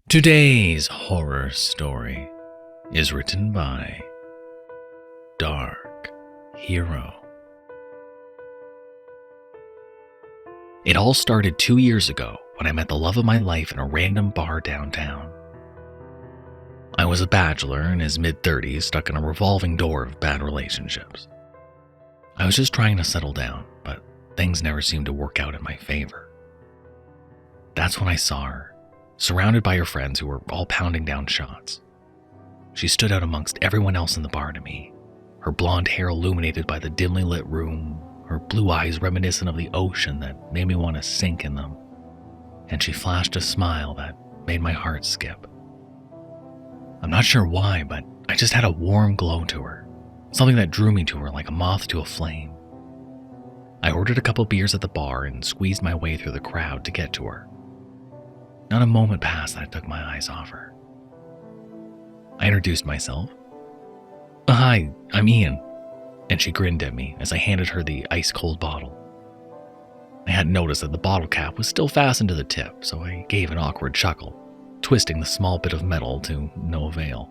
Today's horror story is written by Dark Hero. It all started 2 years ago when I met the love of my life in a random bar downtown. I was a bachelor in his mid-30s, stuck in a revolving door of bad relationships. I was just trying to settle down, but things never seemed to work out in my favor. That's when I saw her, surrounded by her friends who were all pounding down shots. She stood out amongst everyone else in the bar to me, her blonde hair illuminated by the dimly lit room, her blue eyes reminiscent of the ocean that made me want to sink in them, and she flashed a smile that made my heart skip. I'm not sure why, but I just had a warm glow to her, something that drew me to her like a moth to a flame. I ordered a couple beers at the bar and squeezed my way through the crowd to get to her. Not a moment passed that I took my eyes off her. I introduced myself. Hi, I'm Ian. And she grinned at me as I handed her the ice-cold bottle. I hadn't noticed that the bottle cap was still fastened to the tip, so I gave an awkward chuckle, twisting the small bit of metal to no avail.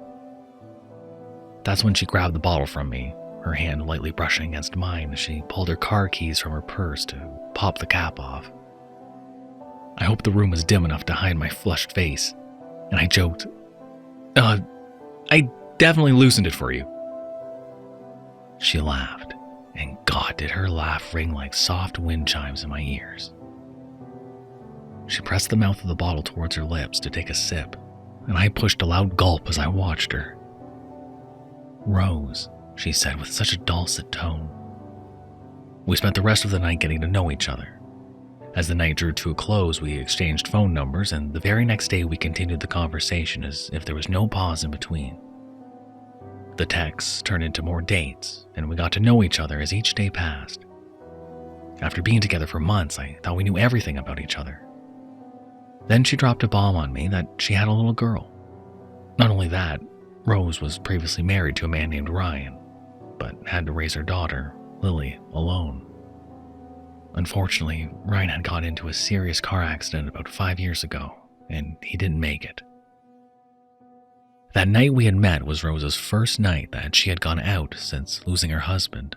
That's when she grabbed the bottle from me, her hand lightly brushing against mine as she pulled her car keys from her purse to pop the cap off. I hoped the room was dim enough to hide my flushed face, and I joked, I definitely loosened it for you. She laughed, and God, did her laugh ring like soft wind chimes in my ears. She pressed the mouth of the bottle towards her lips to take a sip, and I pushed a loud gulp as I watched her. Rose, she said with such a dulcet tone. We spent the rest of the night getting to know each other. As the night drew to a close, we exchanged phone numbers, and the very next day we continued the conversation as if there was no pause in between. The texts turned into more dates, and we got to know each other as each day passed. After being together for months, I thought we knew everything about each other. Then she dropped a bomb on me that she had a little girl. Not only that, Rose was previously married to a man named Ryan, but had to raise her daughter, Lily, alone. Unfortunately, Ryan had got into a serious car accident about 5 years ago, and he didn't make it. That night we had met was Rose's first night that she had gone out since losing her husband.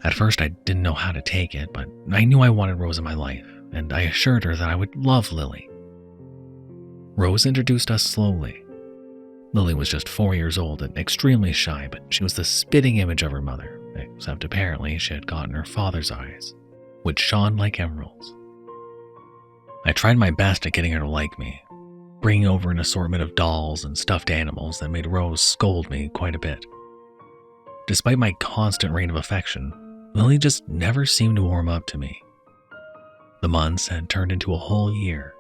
At first I didn't know how to take it, but I knew I wanted Rose in my life, and I assured her that I would love Lily. Rose introduced us slowly. Lily was just 4 years old and extremely shy, but she was the spitting image of her mother, except apparently she had gotten her father's eyes, which shone like emeralds. I tried my best at getting her to like me, bringing over an assortment of dolls and stuffed animals that made Rose scold me quite a bit. Despite my constant rain of affection, Lily just never seemed to warm up to me. The months had turned into a whole year,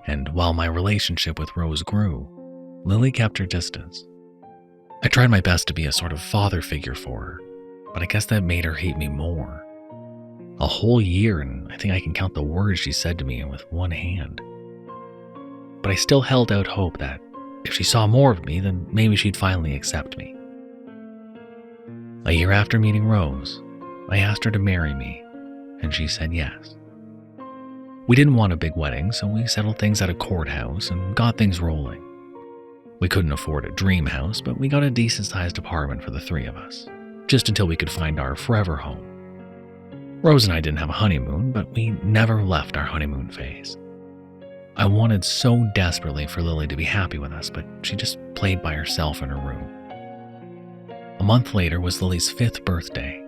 and while my relationship with Rose grew, Lily kept her distance. I tried my best to be a sort of father figure for her, but I guess that made her hate me more. A whole year, and I think I can count the words she said to me with one hand. But I still held out hope that if she saw more of me, then maybe she'd finally accept me. A year after meeting Rose, I asked her to marry me, and she said yes. We didn't want a big wedding, so we settled things at a courthouse and got things rolling. We couldn't afford a dream house, but we got a decent-sized apartment for the three of us, just until we could find our forever home. Rose and I didn't have a honeymoon, but we never left our honeymoon phase. I wanted so desperately for Lily to be happy with us, but she just played by herself in her room. A month later was Lily's 5th birthday,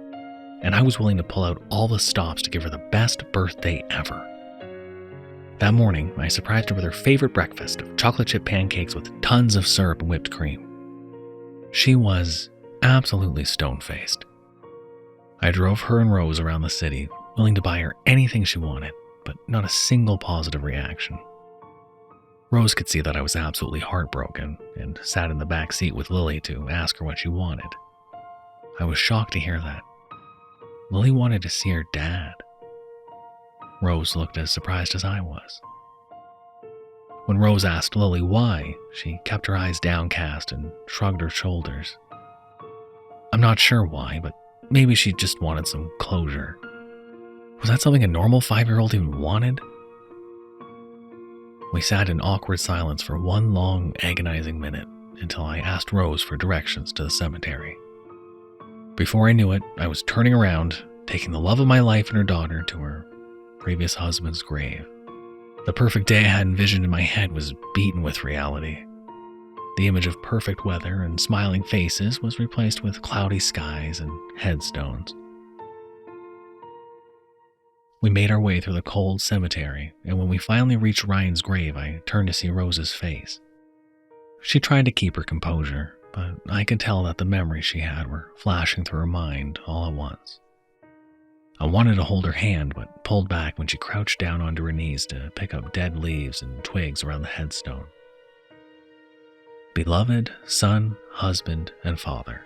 and I was willing to pull out all the stops to give her the best birthday ever. That morning, I surprised her with her favorite breakfast of chocolate chip pancakes with tons of syrup and whipped cream. She was absolutely stone-faced. I drove her and Rose around the city, willing to buy her anything she wanted, but not a single positive reaction. Rose could see that I was absolutely heartbroken and sat in the back seat with Lily to ask her what she wanted. I was shocked to hear that. Lily wanted to see her dad. Rose looked as surprised as I was. When Rose asked Lily why, she kept her eyes downcast and shrugged her shoulders. I'm not sure why, but maybe she just wanted some closure. Was that something a normal 5-year-old even wanted? We sat in awkward silence for one long, agonizing minute until I asked Rose for directions to the cemetery. Before I knew it, I was turning around, taking the love of my life and her daughter to her previous husband's grave. The perfect day I had envisioned in my head was beaten with reality. The image of perfect weather and smiling faces was replaced with cloudy skies and headstones. We made our way through the cold cemetery, and when we finally reached Ryan's grave, I turned to see Rose's face. She tried to keep her composure, but I could tell that the memories she had were flashing through her mind all at once. I wanted to hold her hand, but pulled back when she crouched down onto her knees to pick up dead leaves and twigs around the headstone. Beloved son, husband, and father.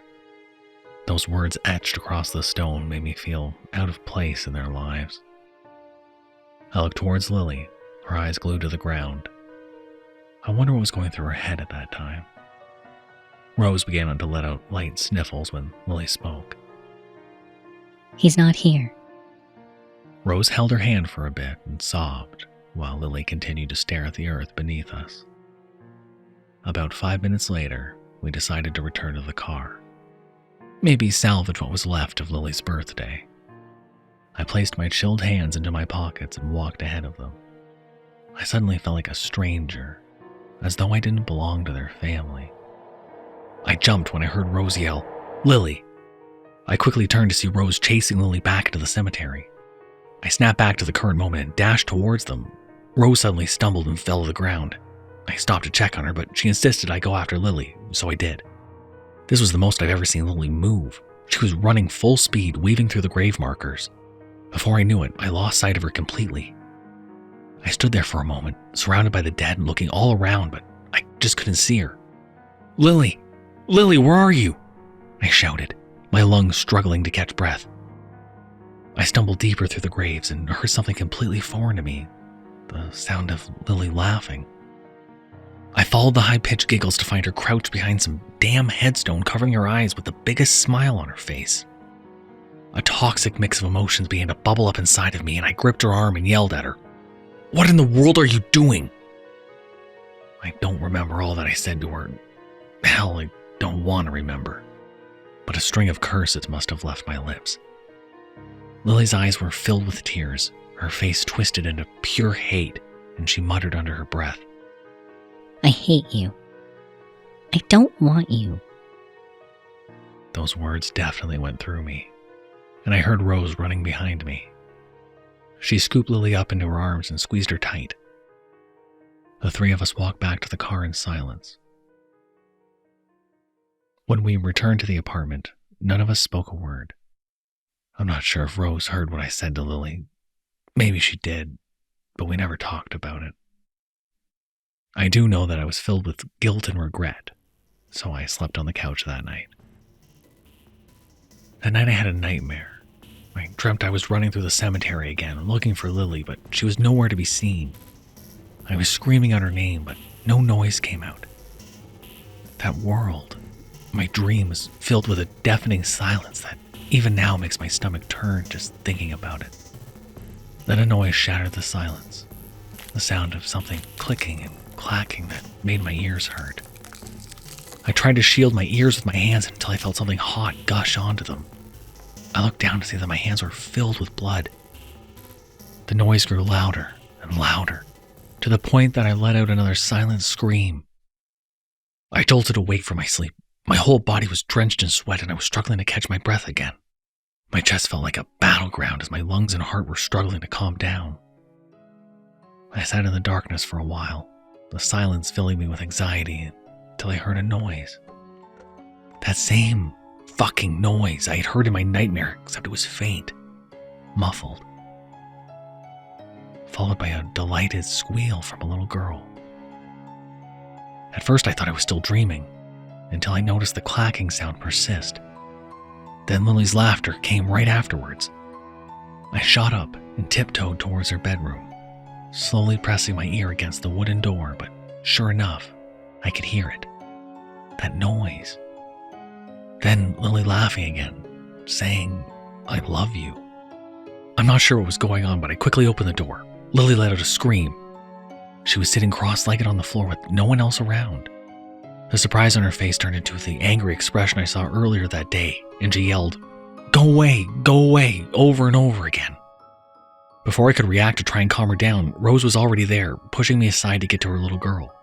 Those words etched across the stone made me feel out of place in their lives. I looked towards Lily, her eyes glued to the ground. I wonder what was going through her head at that time. Rose began to let out light sniffles when Lily spoke. He's not here. Rose held her hand for a bit and sobbed, while Lily continued to stare at the earth beneath us. About 5 minutes later, we decided to return to the car. Maybe salvage what was left of Lily's birthday. I placed my chilled hands into my pockets and walked ahead of them. I suddenly felt like a stranger, as though I didn't belong to their family. I jumped when I heard Rose yell, "Lily!" I quickly turned to see Rose chasing Lily back into the cemetery. I snapped back to the current moment and dashed towards them. Rose suddenly stumbled and fell to the ground. I stopped to check on her, but she insisted I go after Lily, so I did. This was the most I've ever seen Lily move. She was running full speed, weaving through the grave markers. Before I knew it, I lost sight of her completely. I stood there for a moment, surrounded by the dead and looking all around, but I just couldn't see her. "Lily! Lily, where are you?" I shouted, my lungs struggling to catch breath. I stumbled deeper through the graves and heard something completely foreign to me, the sound of Lily laughing. I followed the high-pitched giggles to find her crouched behind some damn headstone, covering her eyes with the biggest smile on her face. A toxic mix of emotions began to bubble up inside of me, and I gripped her arm and yelled at her, "What in the world are you doing?" I don't remember all that I said to her. Hell, I don't want to remember. But a string of curses must have left my lips. Lily's eyes were filled with tears, her face twisted into pure hate, and she muttered under her breath, I hate you. I don't want you. Those words definitely went through me, and I heard Rose running behind me. She scooped Lily up into her arms and squeezed her tight. The three of us walked back to the car in silence. When we returned to the apartment, none of us spoke a word. I'm not sure if Rose heard what I said to Lily. Maybe she did, but we never talked about it. I do know that I was filled with guilt and regret, so I slept on the couch that night. That night I had a nightmare. I dreamt I was running through the cemetery again, looking for Lily, but she was nowhere to be seen. I was screaming out her name, but no noise came out. That world, my dream, was filled with a deafening silence that even now makes my stomach turn just thinking about it. Then a noise shattered the silence, the sound of something clicking and clacking that made my ears hurt. I tried to shield my ears with my hands until I felt something hot gush onto them. I looked down to see that my hands were filled with blood. The noise grew louder and louder, to the point that I let out another silent scream. I jolted awake from my sleep. My whole body was drenched in sweat and I was struggling to catch my breath again. My chest felt like a battleground as my lungs and heart were struggling to calm down. I sat in the darkness for a while, the silence filling me with anxiety, until I heard a noise. That same fucking noise I had heard in my nightmare, except it was faint, muffled, followed by a delighted squeal from a little girl. At first I thought I was still dreaming, until I noticed the clacking sound persist. Then Lily's laughter came right afterwards. I shot up and tiptoed towards her bedroom, slowly pressing my ear against the wooden door, but sure enough, I could hear it. That noise. Then Lily laughing again, saying, "I love you." I'm not sure what was going on, but I quickly opened the door. Lily let out a scream. She was sitting cross-legged on the floor with no one else around. The surprise on her face turned into the angry expression I saw earlier that day, and she yelled, go away, over and over again. Before I could react to try and calm her down, Rose was already there, pushing me aside to get to her little girl.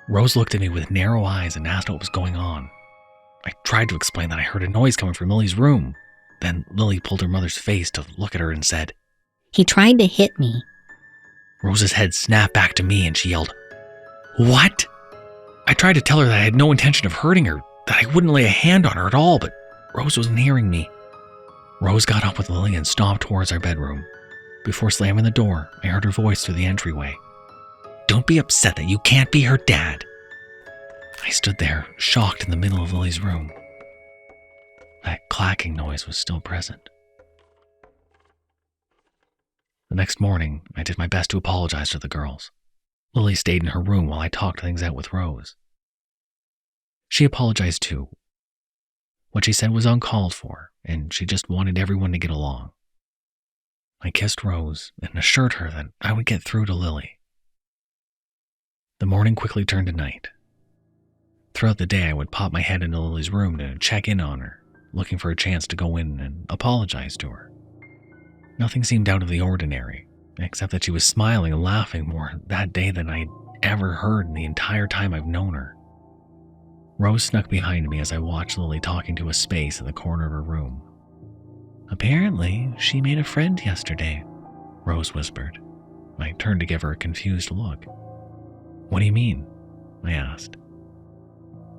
Rose looked at me with narrow eyes and asked what was going on. I tried to explain that I heard a noise coming from Lily's room. Then Lily pulled her mother's face to look at her and said, He tried to hit me. Rose's head snapped back to me and she yelled, what? I tried to tell her that I had no intention of hurting her, that I wouldn't lay a hand on her at all, but Rose wasn't hearing me. Rose got up with Lily and stomped towards our bedroom. Before slamming the door, I heard her voice through the entryway. Don't be upset that you can't be her dad. I stood there, shocked in the middle of Lily's room. That clacking noise was still present. The next morning, I did my best to apologize to the girls. Lily stayed in her room while I talked things out with Rose. She apologized too. What she said was uncalled for, and she just wanted everyone to get along. I kissed Rose and assured her that I would get through to Lily. The morning quickly turned to night. Throughout the day, I would pop my head into Lily's room to check in on her, looking for a chance to go in and apologize to her. Nothing seemed out of the ordinary, except that she was smiling and laughing more that day than I had ever heard in the entire time I've known her. Rose snuck behind me as I watched Lily talking to a space in the corner of her room. Apparently, she made a friend yesterday, Rose whispered. I turned to give her a confused look. What do you mean? I asked.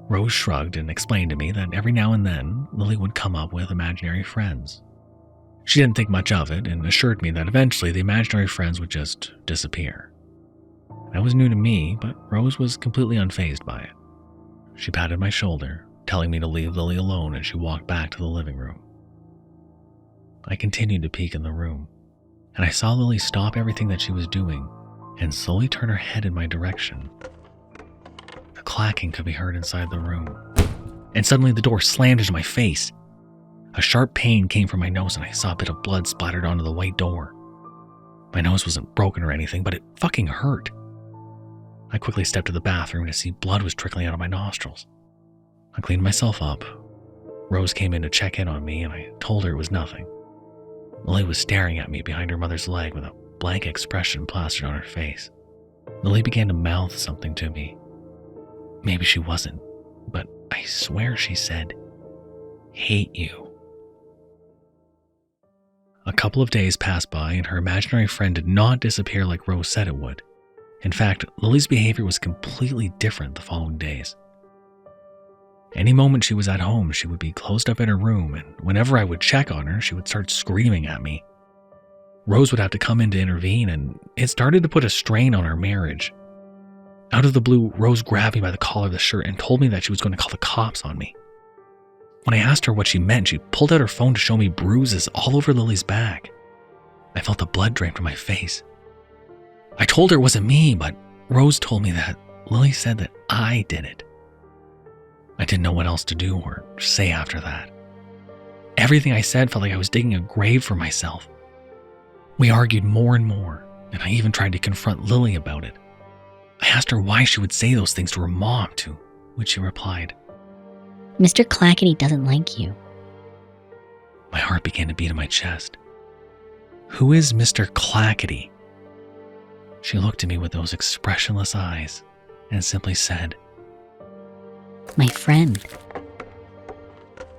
Rose shrugged and explained to me that every now and then, Lily would come up with imaginary friends. She didn't think much of it and assured me that eventually the imaginary friends would just disappear. That was new to me, but Rose was completely unfazed by it. She patted my shoulder, telling me to leave Lily alone as she walked back to the living room. I continued to peek in the room, and I saw Lily stop everything that she was doing and slowly turn her head in my direction. The clacking could be heard inside the room, and suddenly the door slammed into my face. A sharp pain came from my nose and I saw a bit of blood splattered onto the white door. My nose wasn't broken or anything, but it fucking hurt. I quickly stepped to the bathroom to see blood was trickling out of my nostrils. I cleaned myself up. Rose came in to check in on me and I told her it was nothing. Lily was staring at me behind her mother's leg with a blank expression plastered on her face. Lily began to mouth something to me. Maybe she wasn't, but I swear she said, "Hate you." A couple of days passed by and her imaginary friend did not disappear like Rose said it would. In fact, Lily's behavior was completely different the following days. Any moment she was at home, she would be closed up in her room, and whenever I would check on her, she would start screaming at me. Rose would have to come in to intervene, and it started to put a strain on our marriage. Out of the blue, Rose grabbed me by the collar of the shirt and told me that she was going to call the cops on me. When I asked her what she meant, she pulled out her phone to show me bruises all over Lily's back. I felt the blood drain from my face. I told her it wasn't me, but Rose told me that Lily said that I did it. I didn't know what else to do or say after that. Everything I said felt like I was digging a grave for myself. We argued more and more, and I even tried to confront Lily about it. I asked her why she would say those things to her mom, to which she replied, Mr. Clackety doesn't like you. My heart began to beat in my chest. Who is Mr. Clackety? She looked at me with those expressionless eyes and simply said, My friend.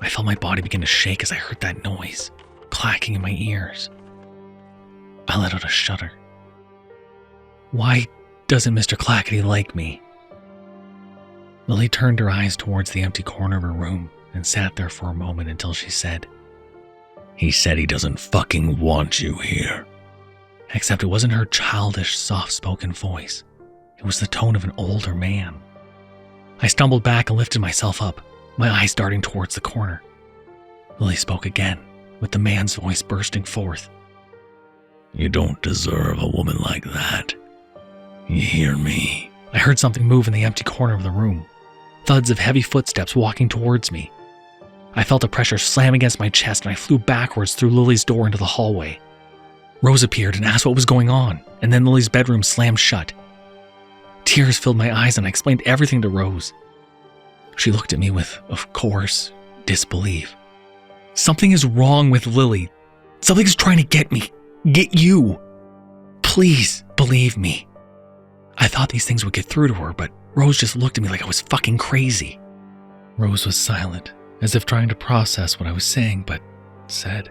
I felt my body begin to shake as I heard that noise, clacking in my ears. I let out a shudder. Why doesn't Mr. Clackety like me? Lily turned her eyes towards the empty corner of her room and sat there for a moment until she said, He said he doesn't fucking want you here. Except it wasn't her childish, soft-spoken voice. It was the tone of an older man. I stumbled back and lifted myself up, my eyes darting towards the corner. Lily spoke again, with the man's voice bursting forth. You don't deserve a woman like that. You hear me? I heard something move in the empty corner of the room. Thuds of heavy footsteps walking towards me. I felt a pressure slam against my chest and I flew backwards through Lily's door into the hallway. Rose appeared and asked what was going on, and then Lily's bedroom slammed shut. Tears filled my eyes and I explained everything to Rose. She looked at me with, of course, disbelief. Something is wrong with Lily. Something is trying to get me. Get you. Please believe me. I thought these things would get through to her, but Rose just looked at me like I was fucking crazy. Rose was silent, as if trying to process what I was saying, but said,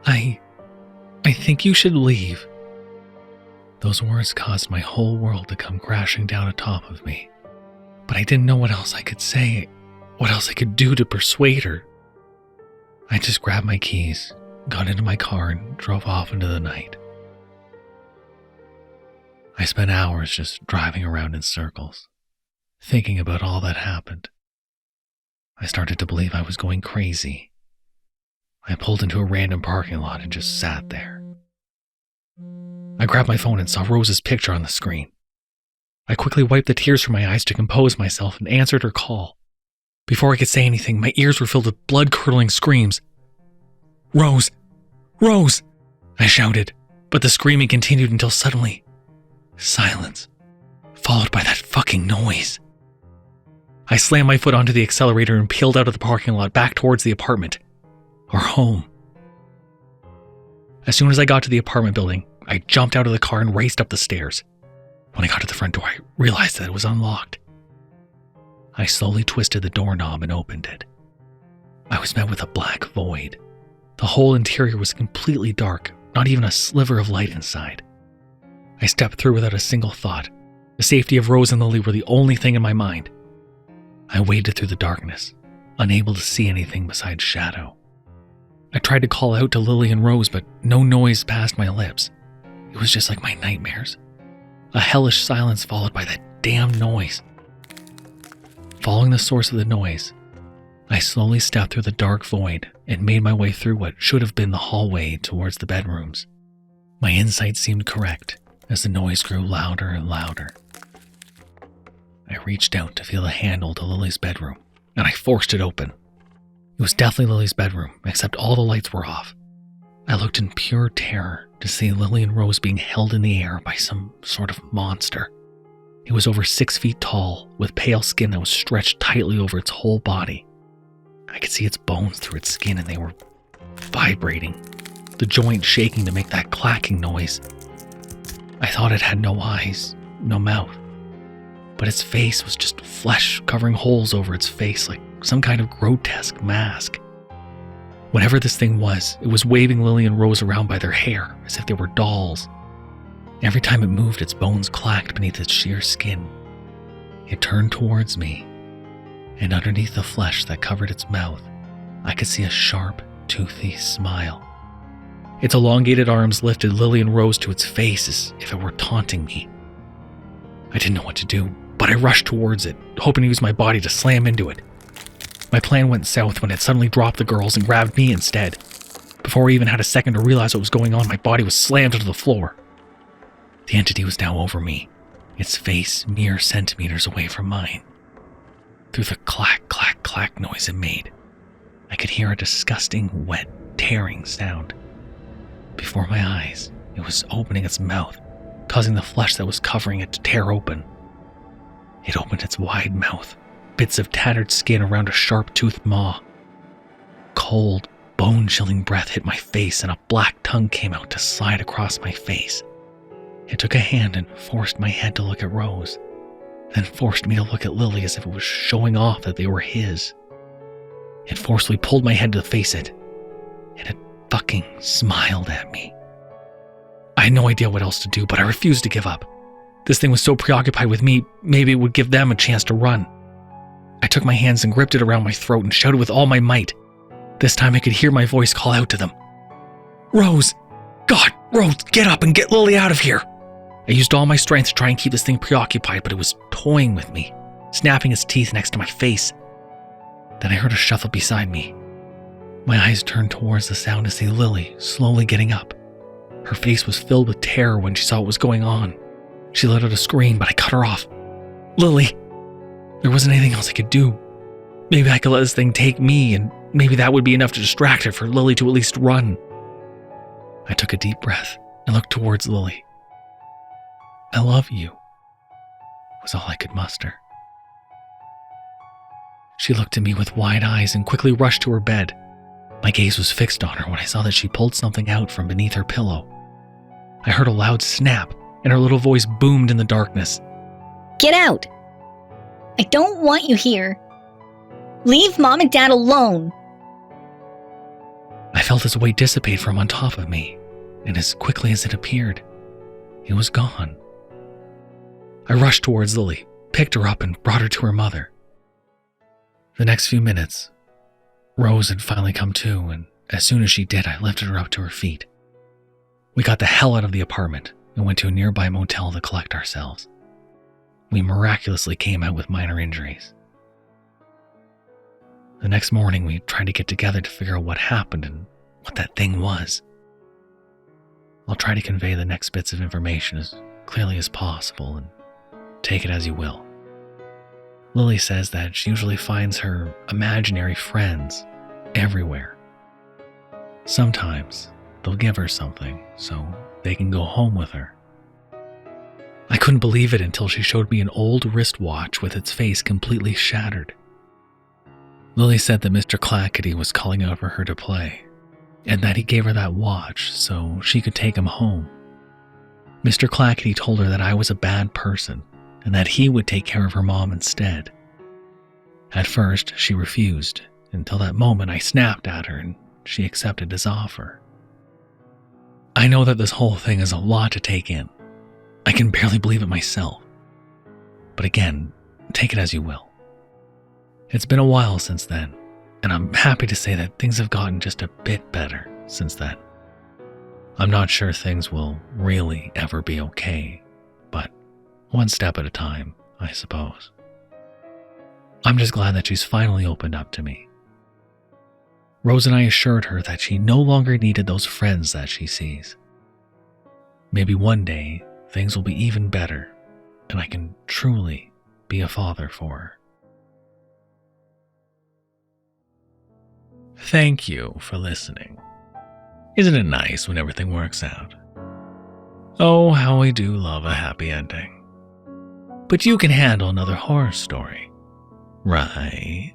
I think you should leave. Those words caused my whole world to come crashing down atop of me. But I didn't know what else I could say, what else I could do to persuade her. I just grabbed my keys, got into my car, and drove off into the night. I spent hours just driving around in circles, thinking about all that happened. I started to believe I was going crazy. I pulled into a random parking lot and just sat there. I grabbed my phone and saw Rose's picture on the screen. I quickly wiped the tears from my eyes to compose myself and answered her call. Before I could say anything, my ears were filled with blood-curdling screams. "Rose! Rose!" I shouted, but the screaming continued until suddenly, silence, followed by that fucking noise. I slammed my foot onto the accelerator and peeled out of the parking lot back towards the apartment, our home. As soon as I got to the apartment building, I jumped out of the car and raced up the stairs. When I got to the front door, I realized that it was unlocked. I slowly twisted the doorknob and opened it. I was met with a black void. The whole interior was completely dark, not even a sliver of light inside. I stepped through without a single thought. The safety of Rose and Lily were the only thing in my mind. I waded through the darkness, unable to see anything besides shadow. I tried to call out to Lily and Rose, but no noise passed my lips. It was just like my nightmares. A hellish silence followed by that damn noise. Following the source of the noise, I slowly stepped through the dark void and made my way through what should have been the hallway towards the bedrooms. My insight seemed correct as the noise grew louder and louder. I reached out to feel the handle to Lily's bedroom, and I forced it open. It was definitely Lily's bedroom, except all the lights were off. I looked in pure terror to see Lily and Rose being held in the air by some sort of monster. It was over 6 feet tall, with pale skin that was stretched tightly over its whole body. I could see its bones through its skin, and they were vibrating, the joint shaking to make that clacking noise. I thought it had no eyes, no mouth, but its face was just flesh covering holes over its face like some kind of grotesque mask. Whatever this thing was, it was waving Lily and Rose around by their hair as if they were dolls. Every time it moved, its bones clacked beneath its sheer skin. It turned towards me, and underneath the flesh that covered its mouth, I could see a sharp, toothy smile. Its elongated arms lifted Lily and Rose to its face as if it were taunting me. I didn't know what to do, but I rushed towards it, hoping to use my body to slam into it. My plan went south when it suddenly dropped the girls and grabbed me instead. Before I even had a second to realize what was going on, my body was slammed onto the floor. The entity was now over me, its face mere centimeters away from mine. Through the clack, clack, clack noise it made, I could hear a disgusting, wet, tearing sound. Before my eyes, it was opening its mouth, causing the flesh that was covering it to tear open. It opened its wide mouth, bits of tattered skin around a sharp-toothed maw. Cold, bone-chilling breath hit my face and a black tongue came out to slide across my face. It took a hand and forced my head to look at Rose, then forced me to look at Lily as if it was showing off that they were his. It forcefully pulled my head to face it, and it fucking smiled at me. I had no idea what else to do, but I refused to give up. This thing was so preoccupied with me, maybe it would give them a chance to run. I took my hands and gripped it around my throat and shouted with all my might. This time I could hear my voice call out to them. "Rose! God, Rose, get up and get Lily out of here!" I used all my strength to try and keep this thing preoccupied, but it was toying with me, snapping its teeth next to my face. Then I heard a shuffle beside me. My eyes turned towards the sound to see Lily slowly getting up. Her face was filled with terror when she saw what was going on. She let out a scream, but I cut her off. "Lily!" There wasn't anything else I could do. Maybe I could let this thing take me, and maybe that would be enough to distract her for Lily to at least run. I took a deep breath and looked towards Lily. "I love you," was all I could muster. She looked at me with wide eyes and quickly rushed to her bed. My gaze was fixed on her when I saw that she pulled something out from beneath her pillow. I heard a loud snap, and her little voice boomed in the darkness. Get out! I don't want you here. Leave Mom and Dad alone. I felt his weight dissipate from on top of me, and as quickly as it appeared, it was gone. I rushed towards Lily, picked her up, and brought her to her mother. The next few minutes, Rose had finally come to, and as soon as she did, I lifted her up to her feet. We got the hell out of the apartment and went to a nearby motel to collect ourselves. We miraculously came out with minor injuries. The next morning, we tried to get together to figure out what happened and what that thing was. I'll try to convey the next bits of information as clearly as possible and take it as you will. Lily says that she usually finds her imaginary friends everywhere. Sometimes they'll give her something so they can go home with her. I couldn't believe it until she showed me an old wristwatch with its face completely shattered. Lily said that Mr. Clackety was calling out for her to play, and that he gave her that watch so she could take him home. Mr. Clackety told her that I was a bad person and that he would take care of her mom instead. At first, she refused, until that moment I snapped at her and she accepted his offer. I know that this whole thing is a lot to take in. I can barely believe it myself. But again, take it as you will. It's been a while since then, and I'm happy to say that things have gotten just a bit better since then. I'm not sure things will really ever be okay, but one step at a time, I suppose. I'm just glad that she's finally opened up to me. Rose and I assured her that she no longer needed those friends that she sees. Maybe one day, things will be even better, and I can truly be a father for her. Thank you for listening. Isn't it nice when everything works out? Oh, how I do love a happy ending. But you can handle another horror story, right?